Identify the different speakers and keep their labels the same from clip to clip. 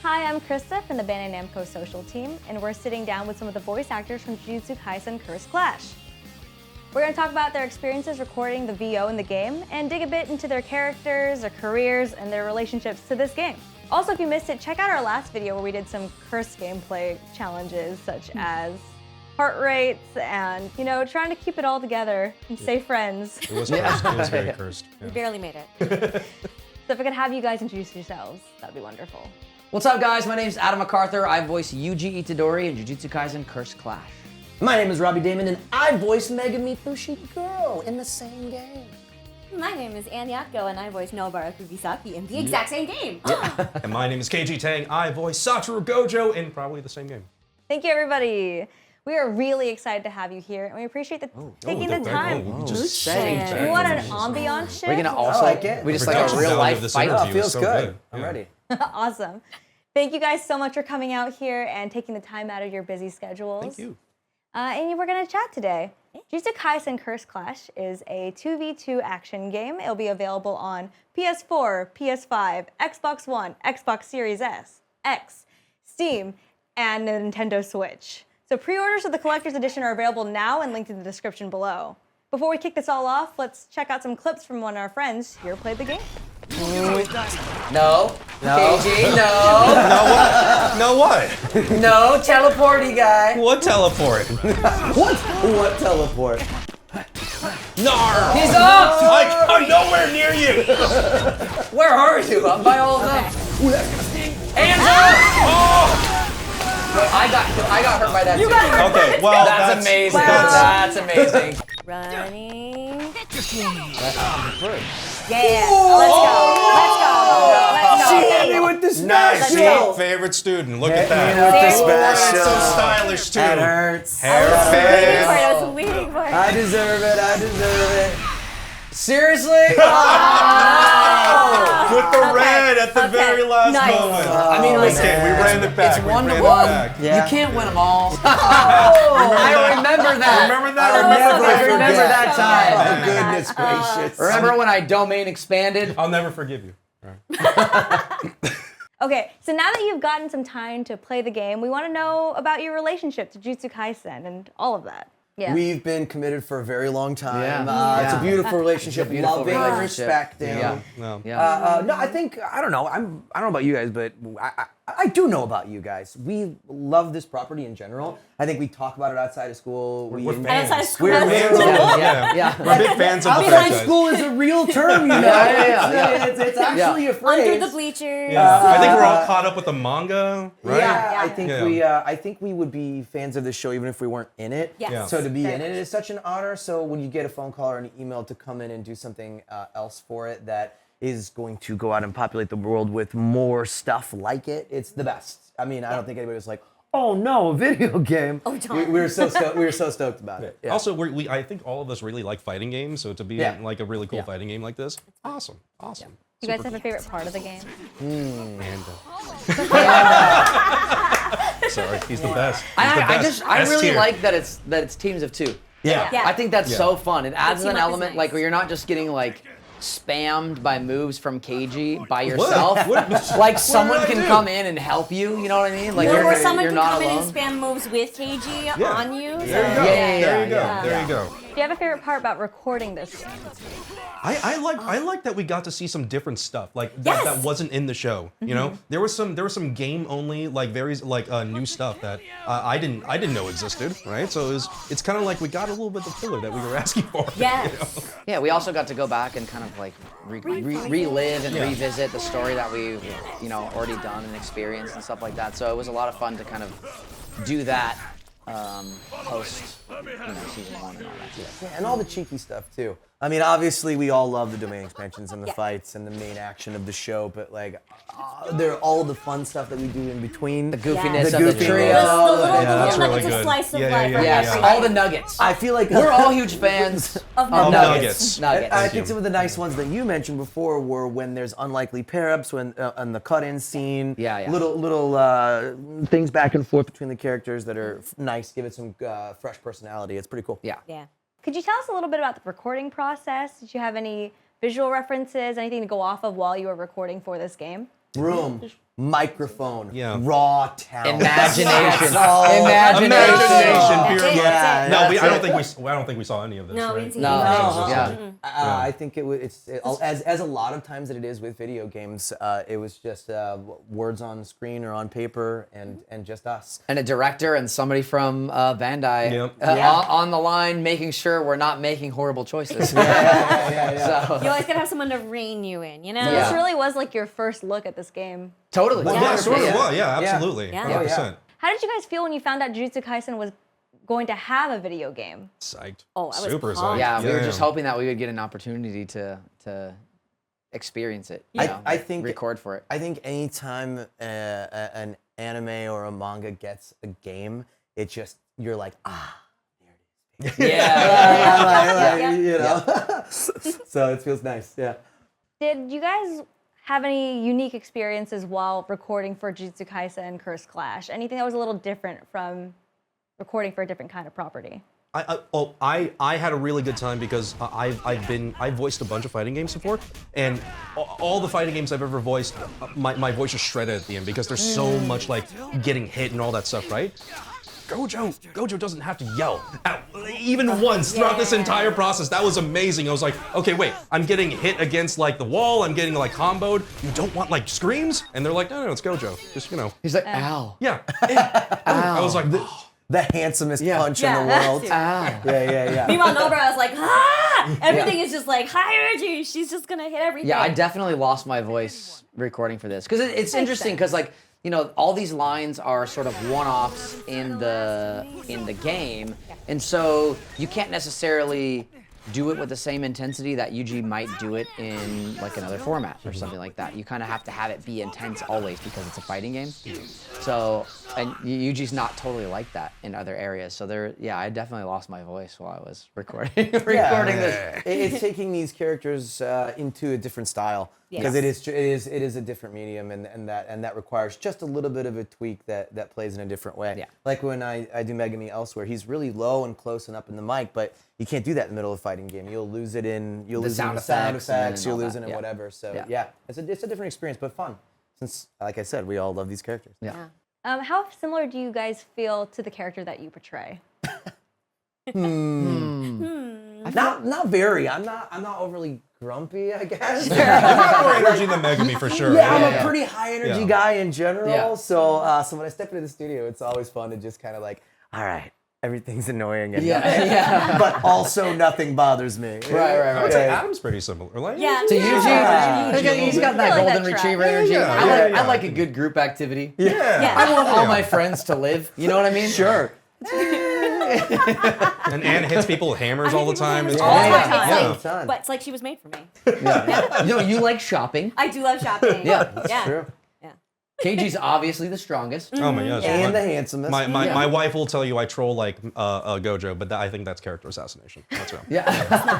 Speaker 1: Hi, I'm Krista from the Bandai Namco social team, and we're sitting down with some of the voice actors from Jujutsu Kaisen Cursed Clash. We're going to talk about their experiences recording the VO in the game and dig a bit into their characters, their careers, and their relationships to this game. Also, if you missed it, check out our last video where we did some cursed gameplay challenges such as heart rates and, trying to keep it all together and stay friends.
Speaker 2: It was cursed. It was very cursed.
Speaker 3: We barely made it.
Speaker 1: So if I could have you guys introduce yourselves, that'd be wonderful.
Speaker 4: What's up, guys? My name's Adam McArthur. I voice Yuji Itadori in Jujutsu Kaisen Cursed Clash.
Speaker 5: My name is Robbie Daymond, and I voice Megumi Fushiguro in the same game.
Speaker 3: My name is Anne Yatco, and I voice Nobara Kugisaki in the exact same game.
Speaker 2: And my name is Kaiji Tang. I voice Satoru Gojo in probably the same game.
Speaker 1: Thank you, everybody. We are really excited to have you here, and we appreciate taking the time.
Speaker 3: Oh,
Speaker 1: We want an ambiance shift.
Speaker 4: We're gonna also
Speaker 5: like it.
Speaker 4: We just like a real life fight.
Speaker 5: Oh, it feels
Speaker 2: so
Speaker 5: good. I'm
Speaker 2: Yeah.
Speaker 5: ready.
Speaker 1: Awesome. Thank you guys so much for coming out here and taking the time out of your busy schedules.
Speaker 2: Thank you.
Speaker 1: And we're going to chat today. Jujutsu Kaisen Cursed Clash is a 2v2 action game. It'll be available on PS4, PS5, Xbox One, Xbox Series S, X, Steam, and the Nintendo Switch. So pre-orders of the Collector's Edition are available now and linked in the description below. Before we kick this all off, let's check out some clips from one of our friends here played the game.
Speaker 4: No. KG, no.
Speaker 2: No what?
Speaker 4: No, teleporty guy.
Speaker 2: What teleport?
Speaker 5: What teleport?
Speaker 2: Nar!
Speaker 4: He's up!
Speaker 2: I'm nowhere near you!
Speaker 4: Where are you? I'm by all of them. Hands up!
Speaker 2: Oh!
Speaker 4: I got hurt by that too.
Speaker 2: Okay, well,
Speaker 4: That's amazing. That's amazing.
Speaker 3: Running.
Speaker 1: Yeah, let's go.
Speaker 5: She hit me with the
Speaker 2: Nice.
Speaker 5: special.
Speaker 2: Favorite student. Look at
Speaker 5: Hit me
Speaker 2: that.
Speaker 5: with the
Speaker 2: That's
Speaker 5: special.
Speaker 2: so stylish, too.
Speaker 5: That hurts.
Speaker 2: Hair
Speaker 3: I
Speaker 2: fade.
Speaker 3: was waiting for it.
Speaker 5: I deserve it. I deserve it.
Speaker 4: Seriously?
Speaker 2: With the red at the very last
Speaker 3: Nice.
Speaker 2: moment.
Speaker 4: I mean, listen,
Speaker 2: Okay, we ran it back.
Speaker 4: it's
Speaker 2: We
Speaker 4: 1 to
Speaker 2: ran it
Speaker 4: 1.
Speaker 2: back.
Speaker 5: Yeah.
Speaker 4: You can't win them all. I remember that.
Speaker 2: Remember that?
Speaker 4: I remember that time.
Speaker 5: Oh, goodness gracious.
Speaker 4: Remember when I domain expanded?
Speaker 2: I'll never forgive you. All right.
Speaker 1: Okay, so now that you've gotten some time to play the game, we want to know about your relationship to Jujutsu Kaisen and all of that. Yeah.
Speaker 5: We've been committed for a very long time.
Speaker 4: Yeah.
Speaker 5: It's a beautiful relationship.
Speaker 4: beautiful
Speaker 5: Loving,
Speaker 4: relationship.
Speaker 5: respecting.
Speaker 4: Yeah.
Speaker 2: No.
Speaker 5: No, I think I don't know. I don't know about you guys, but I do know about you guys. We love this property in general. I think we talk about it outside of school.
Speaker 2: We're fans.
Speaker 3: Outside of school.
Speaker 5: We're fans.
Speaker 4: Yeah.
Speaker 2: We're big fans of the
Speaker 5: Outside
Speaker 2: franchise.
Speaker 5: school is a real term, you know.
Speaker 4: Yeah.
Speaker 5: It's actually a phrase.
Speaker 3: Under the bleachers.
Speaker 2: Yeah. I think we're all caught up with the manga, right?
Speaker 5: Yeah,
Speaker 2: Yeah.
Speaker 5: I think we would be fans of this show even if we weren't in it.
Speaker 3: Yes.
Speaker 2: Yeah.
Speaker 5: So to be
Speaker 1: Very
Speaker 5: in it
Speaker 1: much.
Speaker 5: is such an honor. So when you get a phone call or an email to come in and do something else for it that is going to go out and populate the world with more stuff like it, it's the best. I mean, I don't think anybody was like, "Oh no, a video game."
Speaker 3: Oh, darn.
Speaker 5: we were so stoked. We were so stoked about it. Yeah.
Speaker 2: Also, I think all of us really like fighting games, so to be in like a really cool fighting game like this, awesome.
Speaker 1: You guys have a favorite part of the game?
Speaker 2: Sorry, he's the best.
Speaker 4: I
Speaker 2: S
Speaker 4: really
Speaker 2: tier.
Speaker 4: like that it's teams of 2.
Speaker 5: Yeah.
Speaker 3: Yeah.
Speaker 4: I think that's so fun. It adds
Speaker 3: team
Speaker 4: an
Speaker 3: up is
Speaker 4: element
Speaker 3: nice.
Speaker 4: like where you're not just getting like spammed by moves from KG by yourself.
Speaker 2: What?
Speaker 4: Like someone
Speaker 2: did I
Speaker 4: can
Speaker 2: do?
Speaker 4: come in and help you. You know what I mean? Like
Speaker 3: Or someone
Speaker 4: you're
Speaker 3: can
Speaker 4: not
Speaker 3: come in
Speaker 4: alone.
Speaker 3: and spam moves with KG on you.
Speaker 2: There you go.
Speaker 4: Yeah.
Speaker 2: There you go. There you go.
Speaker 1: Do you have a favorite part about recording this game?
Speaker 2: I like that we got to see some different stuff like
Speaker 3: Yes.
Speaker 2: that wasn't in the show. You know, there was some game only like very like new stuff that I didn't know existed. Right, so it's kind of like we got a little bit of the filler that we were asking for.
Speaker 3: Yes.
Speaker 4: Yeah, we also got to go back and kind of like relive and revisit the story that we've already done and experienced and stuff like that. So it was a lot of fun to kind of do that post season 1 and all that.
Speaker 5: Yeah, and all the cheeky stuff too. I mean, obviously, we all love the domain expansions and the fights and the main action of the show, but like, there are all the fun stuff that we do in between.
Speaker 4: The goofiness
Speaker 5: The
Speaker 4: of the
Speaker 5: goofiness.
Speaker 4: trio.
Speaker 3: The little
Speaker 2: that's really
Speaker 3: nuggets of
Speaker 2: good.
Speaker 3: slice of
Speaker 2: Yeah,
Speaker 3: life.
Speaker 2: yeah,
Speaker 3: are
Speaker 2: yeah,
Speaker 4: Yes,
Speaker 3: great.
Speaker 4: all the nuggets.
Speaker 5: I feel like
Speaker 4: We're all huge fans
Speaker 3: Of
Speaker 4: of
Speaker 2: nuggets.
Speaker 4: Nuggets.
Speaker 5: I think some of the nice ones that you mentioned before were when there's unlikely pair-ups, when on the cut-in scene,
Speaker 4: Yeah.
Speaker 5: little things back and forth between the characters that are nice, give it some fresh personality. It's pretty cool.
Speaker 4: Yeah.
Speaker 3: Yeah.
Speaker 1: Could you tell us a little bit about the recording process? Did you have any visual references, anything to go off of while you were recording for this game?
Speaker 5: Room. microphone,
Speaker 2: Yeah.
Speaker 5: raw talent.
Speaker 4: Imagination.
Speaker 2: Imagination, pure
Speaker 5: Yeah,
Speaker 2: no, I
Speaker 5: that's
Speaker 2: don't think we saw any of this.
Speaker 3: No, we
Speaker 2: right?
Speaker 3: didn't see
Speaker 4: No,
Speaker 3: any.
Speaker 4: yeah.
Speaker 5: I think it's as a lot of times that it is with video games. It was just words on screen or on paper, and just us.
Speaker 4: And a director and somebody from Bandai
Speaker 2: Yep.
Speaker 4: on the line, making sure we're not making horrible choices.
Speaker 5: Yeah.
Speaker 4: So,
Speaker 3: You always gotta have someone to rein you in, you know?
Speaker 1: So
Speaker 4: Yeah.
Speaker 1: this really was like your first look at this game.
Speaker 4: totally.
Speaker 2: Well, yeah, sort of.
Speaker 4: Yeah.
Speaker 2: Well, yeah, absolutely.
Speaker 3: Yeah.
Speaker 2: 100%.
Speaker 1: How did you guys feel when you found out Jujutsu Kaisen was going to have a video game?
Speaker 2: Psyched.
Speaker 3: Oh, I was
Speaker 2: Super
Speaker 3: pumped.
Speaker 2: psyched.
Speaker 4: Yeah, we were just hoping that we would get an opportunity to experience it. You know,
Speaker 5: I think
Speaker 4: record for it.
Speaker 5: I think anytime an anime or a manga gets a game, it just you're like
Speaker 4: Yeah.
Speaker 5: you know. So it feels nice. Yeah.
Speaker 1: Did you guys have any unique experiences while recording for Jujutsu Kaisen Cursed Clash? Anything that was a little different from recording for a different kind of property?
Speaker 2: I had a really good time because I've voiced a bunch of fighting games before, and all the fighting games I've ever voiced, my voice is shredded at the end because there's so much like getting hit and all that stuff, right? Gojo doesn't have to yell even once throughout this entire process. That was amazing. I was like, okay, wait, I'm getting hit against like the wall. I'm getting like comboed. You don't want like screams? And they're like, no, it's Gojo. Just, you know.
Speaker 4: He's like, ow.
Speaker 2: Yeah. I was like,
Speaker 5: The handsomest punch in the
Speaker 3: that
Speaker 5: world.
Speaker 3: too.
Speaker 5: Yeah.
Speaker 3: Meanwhile, Nobara was like, ah! Everything is just like high energy. She's just gonna hit everything.
Speaker 4: Yeah, I definitely lost my voice recording for this because it's interesting because like you know all these lines are sort of one-offs in the game, and so you can't necessarily do it with the same intensity that Yuji might do it in like another format or something like that. You kind of have to have it be intense always because it's a fighting game. So, and Yuji's not totally like that in other areas. So I definitely lost my voice while I was recording this.
Speaker 5: It's taking these characters into a different style because it is a different medium, and that requires just a little bit of a tweak that plays in a different way.
Speaker 4: Yeah.
Speaker 5: Like when I do Megumi elsewhere, he's really low and close and up in the mic, but you can't do that in the middle of a fighting game. You'll lose it in
Speaker 4: sound
Speaker 5: sound
Speaker 4: effects
Speaker 5: effects.
Speaker 4: and
Speaker 5: You'll
Speaker 4: all
Speaker 5: lose
Speaker 4: that,
Speaker 5: it in
Speaker 4: yeah.
Speaker 5: whatever. So
Speaker 4: Yeah.
Speaker 5: it's a different experience, but fun. Since, like I said, we all love these characters.
Speaker 4: Yeah.
Speaker 1: How similar do you guys feel to the character that you portray?
Speaker 5: Not very. I'm not overly grumpy, I guess.
Speaker 2: I've got more energy than Megumi for sure.
Speaker 5: Yeah, I'm a pretty high energy
Speaker 2: Yeah.
Speaker 5: guy in general.
Speaker 4: Yeah.
Speaker 5: So when I step into the studio, it's always fun to just kind of like, all right, everything's annoying, and but also nothing bothers me.
Speaker 2: I would say
Speaker 5: Yeah.
Speaker 2: Adam's pretty similar. Like,
Speaker 3: Yeah.
Speaker 4: To
Speaker 5: Yeah.
Speaker 4: Yuji, he's got that
Speaker 1: I like that
Speaker 4: golden
Speaker 1: track.
Speaker 4: retriever energy.
Speaker 2: Yeah.
Speaker 4: I like a good group activity.
Speaker 2: yeah.
Speaker 4: I want all my friends to live. You know what I mean?
Speaker 5: Sure.
Speaker 2: And Anne hits people with hammers all the time. It's
Speaker 3: all the
Speaker 2: awesome.
Speaker 3: time.
Speaker 2: Yeah.
Speaker 3: It's like, but it's like she was made for me.
Speaker 4: No, you like shopping.
Speaker 3: I do love shopping.
Speaker 4: Yeah.
Speaker 3: Yeah.
Speaker 5: True.
Speaker 4: Keiji's obviously the strongest.
Speaker 2: Oh my gosh.
Speaker 5: And the handsomest.
Speaker 2: My wife will tell you I troll like Gojo, but I think that's character assassination. That's right.
Speaker 4: Yeah.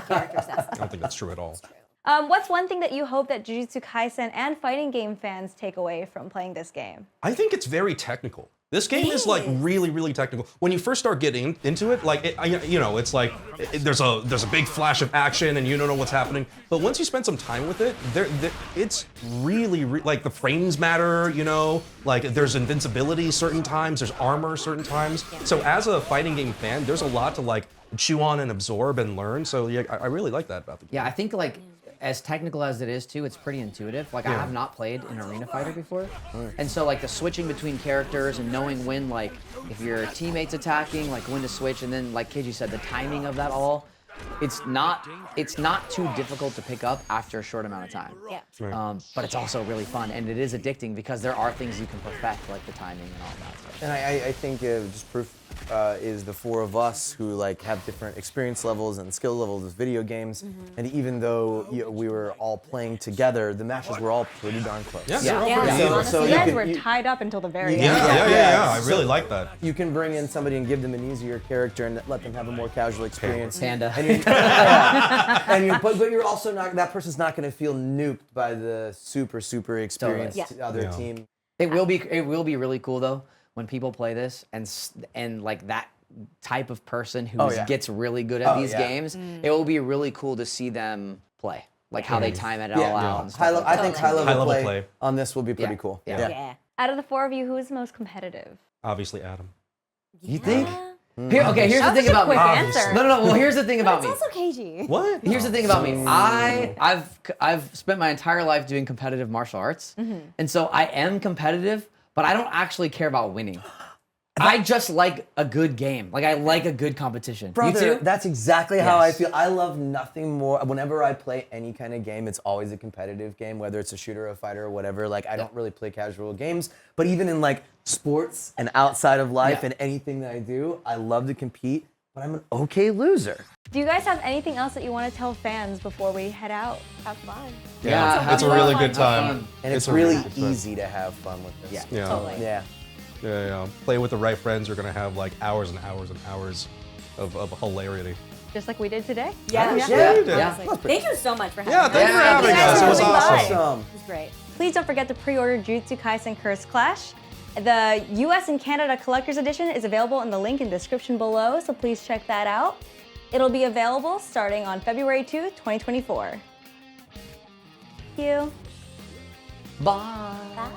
Speaker 3: Character assassin.
Speaker 2: I don't think that's true at all.
Speaker 1: What's one thing that you hope that Jujutsu Kaisen and fighting game fans take away from playing this game?
Speaker 2: I think it's very technical. This game is like really, really technical. When you first start getting into it, like it's like there's a big flash of action and you don't know what's happening. But once you spend some time with it, it's really like the frames matter. You know, like there's invincibility certain times, there's armor certain times. So as a fighting game fan, there's a lot to like chew on and absorb and learn. So yeah, I really like that about the game.
Speaker 4: Yeah, I think like as technical as it is too, it's pretty intuitive. Like I have not played an arena fighter before, and so like the switching between characters and knowing when like if your teammate's attacking, like when to switch, and then like Keiji said, the timing of that all, it's not too difficult to pick up after a short amount of time.
Speaker 3: Yeah.
Speaker 4: But it's also really fun, and it is addicting because there are things you can perfect, like the timing and all that stuff.
Speaker 5: And I think just proof is the four of us who like have different experience levels and skill levels with video games. And even though we were all playing together, the matches were all pretty darn close.
Speaker 2: Yeah,
Speaker 4: Yeah.
Speaker 2: they're all
Speaker 3: Yeah.
Speaker 2: pretty
Speaker 3: Yeah.
Speaker 2: even.
Speaker 5: So
Speaker 1: You guys
Speaker 5: can-
Speaker 1: were tied up until the very end.
Speaker 2: Yeah. I really like that.
Speaker 5: You can bring in somebody and give them an easier character and let them have a more casual experience.
Speaker 4: Panda.
Speaker 5: But you're also not, that person's not going to feel nuked by the super experienced
Speaker 3: Totally.
Speaker 5: other
Speaker 2: Yeah.
Speaker 5: team.
Speaker 4: It will be really cool though when people play this and like that type of person who gets really good at these games. It will be really cool to see them play. like how they time it all out. And stuff
Speaker 5: High,
Speaker 4: like
Speaker 5: I
Speaker 4: that.
Speaker 5: think
Speaker 1: Totally.
Speaker 5: high level
Speaker 2: High-level
Speaker 5: play
Speaker 2: play.
Speaker 5: on this will be pretty
Speaker 4: Yeah.
Speaker 5: cool.
Speaker 4: Yeah.
Speaker 3: Yeah.
Speaker 1: Out of the four of you, who is the most competitive?
Speaker 2: Obviously, Adam.
Speaker 5: You think?
Speaker 4: Here, okay, here's the thing about me.
Speaker 1: Quick answer.
Speaker 4: No. Well, here's the thing about
Speaker 3: It's
Speaker 4: me.
Speaker 3: also Kaiji.
Speaker 2: What?
Speaker 4: Here's the thing about me. I've spent my entire life doing competitive martial arts, and so I am competitive, but I don't actually care about winning. I just like a good game. Like I like a good competition.
Speaker 5: Brother,
Speaker 4: You too?
Speaker 5: that's exactly how I
Speaker 4: Yes.
Speaker 5: feel. I love nothing more. Whenever I play any kind of game, it's always a competitive game, whether it's a shooter, a fighter, or whatever. Like I don't really play casual games, but even in like sports and outside of life
Speaker 4: Yeah.
Speaker 5: and anything that I do, I love to compete, but I'm an okay loser.
Speaker 1: Do you guys have anything else that you want to tell fans before we head out? Have fun.
Speaker 4: Yeah,
Speaker 2: it's a
Speaker 4: have
Speaker 2: really
Speaker 4: fun.
Speaker 2: good time.
Speaker 4: Have fun.
Speaker 5: And it's
Speaker 2: a
Speaker 5: really
Speaker 2: good time.
Speaker 5: easy to have fun with this.
Speaker 4: Yeah.
Speaker 2: Yeah.
Speaker 3: Totally.
Speaker 5: Yeah.
Speaker 2: Yeah. Play with the right friends. You're gonna have like hours and hours and hours of hilarity.
Speaker 1: Just like we did today?
Speaker 3: Yeah.
Speaker 4: Yeah.
Speaker 3: Thank you so much for having
Speaker 2: Yeah,
Speaker 3: us.
Speaker 2: thank you for having us. It was awesome.
Speaker 5: Awesome.
Speaker 3: It was great.
Speaker 1: Please don't forget to pre-order Jujutsu Kaisen Cursed Clash. The US and Canada Collector's Edition is available in the link in the description below, so please check that out. It'll be available starting on February 2, 2024. Thank you.
Speaker 4: Bye.
Speaker 3: Bye.